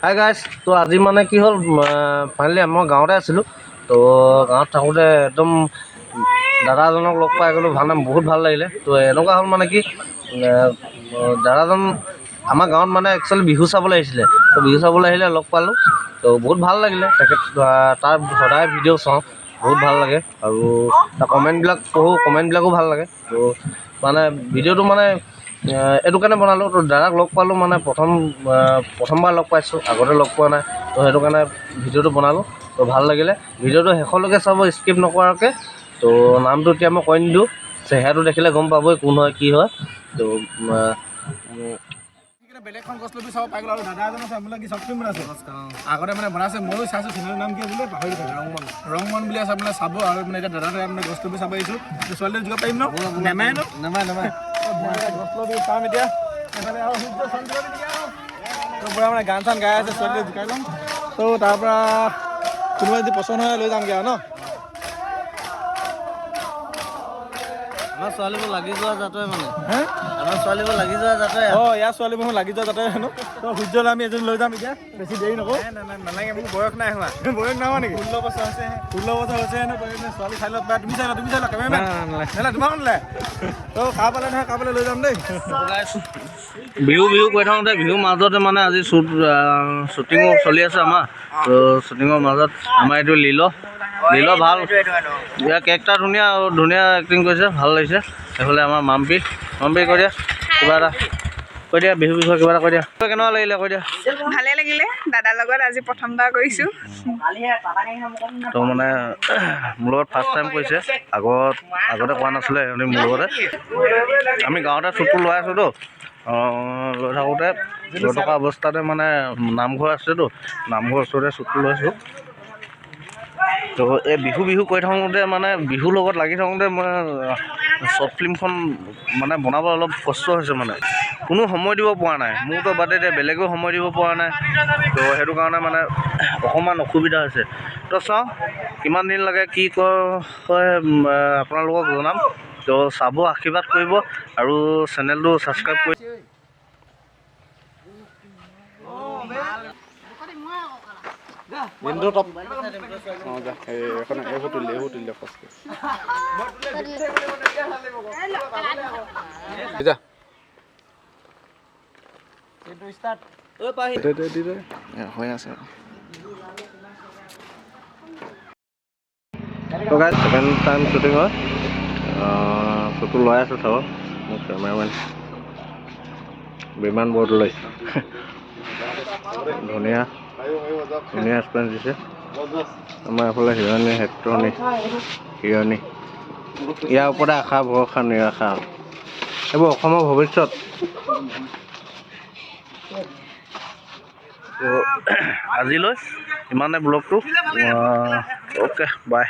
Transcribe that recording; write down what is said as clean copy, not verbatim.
Hi guys, তো আজি মানে কি হ'ল, ফাইনেলি মই গাঁৱতে আছিলোঁ। তো গাঁৱত থাকোঁতে একদম দাদা এজনক লগ পাই গ'লোঁ, বহুত ভাল লাগিলে। তো এনেকুৱা হ'ল মানে কি, দাদাজন আমাৰ গাঁৱত মানে একচুৱেলি বিহু চাবলৈ আহিছিলে। তো বিহু চাবলৈ আহিলে লগ পালোঁ, তো বহুত ভাল লাগিলে। তাৰ সদায় ভিডিঅ' চাওঁ, বহুত ভাল লাগে। আৰু তাৰ কমেণ্টবিলাক পঢ়োঁ, কমেণ্টবিলাকো ভাল লাগে। তো মানে ভিডিঅ'টো মানে এইটো কাৰণে বনালোঁ। তো দাদাক লগ পালোঁ, মানে প্ৰথমবাৰ লগ পাইছোঁ, আগতে লগ পোৱা নাই। তো সেইটো কাৰণে ভিডিঅ'টো বনালোঁ। তো ভাল লাগিলে। ভিডিঅ'টো শেষলৈকে চাব, স্কিপ নকৰাকৈ। তো নামটো এতিয়া মই কৈ নিদিওঁ, চেহেৰাটো দেখিলে গম পাবই কোন হয় কি হয়। তো বেলেগখন গছ লবি চাব পাই গ'ল। আৰু দাদা এজন আছে, আপোনাৰ কি চবচোন আছে আগতে মানে বনাইছে, ময়ো চাইছোঁ। চেনেলৰ নাম কি আছিলে পাহৰি থাকিলোঁ, ৰংমন বুলি আছে। আপোনাৰ চাব। আৰু মানে এতিয়া দাদাটোৱে আপোনাৰ গছ লবি চাব আহিছোঁ। ছোৱালীটো দিব পাৰিম ন? নেমাই ন? নেমাই গছ লবি পাম এতিয়া। এইফালে আৰু পুৰা মানে গান চান গাই আছে, ছোৱালীটো জোকাই ল'ম। তো তাৰপৰা কোনোবা যদি পচন্দ হয় লৈ যামগৈ আৰু ন? আমাৰ ছোৱালীবোৰ লাগি যোৱা জাতোৱে মানে আমাৰ ছোৱালীবোৰ লাগি যোৱা জাতোৱে। ইয়াৰ ছোৱালীবোৰ লাগি যোৱা জাতোৱে হেনো। তো সূৰ্যলৈ আমি এজনী লৈ যাম এতিয়া, বেছি দেৰি নকৰোঁ। নালাগে, মোৰ বয়স নাই হোৱা। বয়স নাই হোৱা নেকি? 16 বছৰ হৈছে। 16 বছৰ হৈছে হেনো। ছোৱালী চাই লওক, তুমি চাই লওক, কেমেৰামেন নালাগে, তোমাক নালাগে। তো কাৰ পালে নহয়, কাৰ পালে লৈ যাম দেই। বিহু কৈ থাকোঁতে বিহুৰ মাজতে মানে আজি শ্বুটিঙো চলি আছে আমাৰ। তো শ্বুটিঙৰ মাজত আমাৰ এইটো লীল ভাল, ইয়াৰ কেৰেক্টাৰ ধুনীয়া আৰু ধুনীয়া এক্টিং কৰিছে, ভাল লাগিছে। সেইফালে আমাৰ মাম্পি কৈ দিয়া কিবা এটা, কৈ দিয়া বিহুৰ বিষয়ে কিবা এটা কৈ দিয়া। কেনেকুৱা লাগিলে কৈ দিয়া। ভালে লাগিলে, দাদাৰ লগত আজি প্ৰথমবাৰ কৰিছোঁ। তো মানে মোৰ লগত ফাৰ্ষ্ট টাইম কৰিছে, আগতে কোৱা নাছিলে সিহঁতি মোৰ লগতে। আমি গাঁৱতে শ্বুটটো লৈ আছোঁতো, লৈ থাকোঁতে লৈ থকা অৱস্থাতে মানে নামঘৰ আছেতো, নামঘৰ ওচৰতে শ্বুটটো লৈছোঁ। তো এই বিহু কৰি থাকোঁতে মানে বিহুৰ লগত লাগি থাকোঁতে মই শ্বৰ্ট ফিল্মখন মানে বনাবলৈ অলপ কষ্ট হৈছে। মানে কোনো সময় দিব পৰা নাই, মোৰতো বাদে এতিয়া বেলেগেও সময় দিব পৰা নাই। তো সেইটো কাৰণে মানে অকণমান অসুবিধা হৈছে। তো চাওঁ কিমান দিন লাগে, কি হয় আপোনালোকক জনাম। তো চাব, আশীৰ্বাদ কৰিব আৰু চেনেলটো ছাবস্ক্ৰাইব কৰি হৈ আছে। তো গাইজ, ছেকেণ্ড টাইম শ্বুটিং হয়, শ্বুটটো লৈ আছোঁ। চাব মোৰ কেমেৰামেন বিমান বৰদলৈ ধুনীয়া এক্সপিৰিয়েঞ্চ দিছে। আমাৰ এইফালে হিৰণী ইয়াৰ ওপৰতে আশা ভৰসা নিৰাশা, এইবোৰ অসমৰ ভৱিষ্যত। আজিলৈ ইমানে ব্লগটো, অ'কে বাই।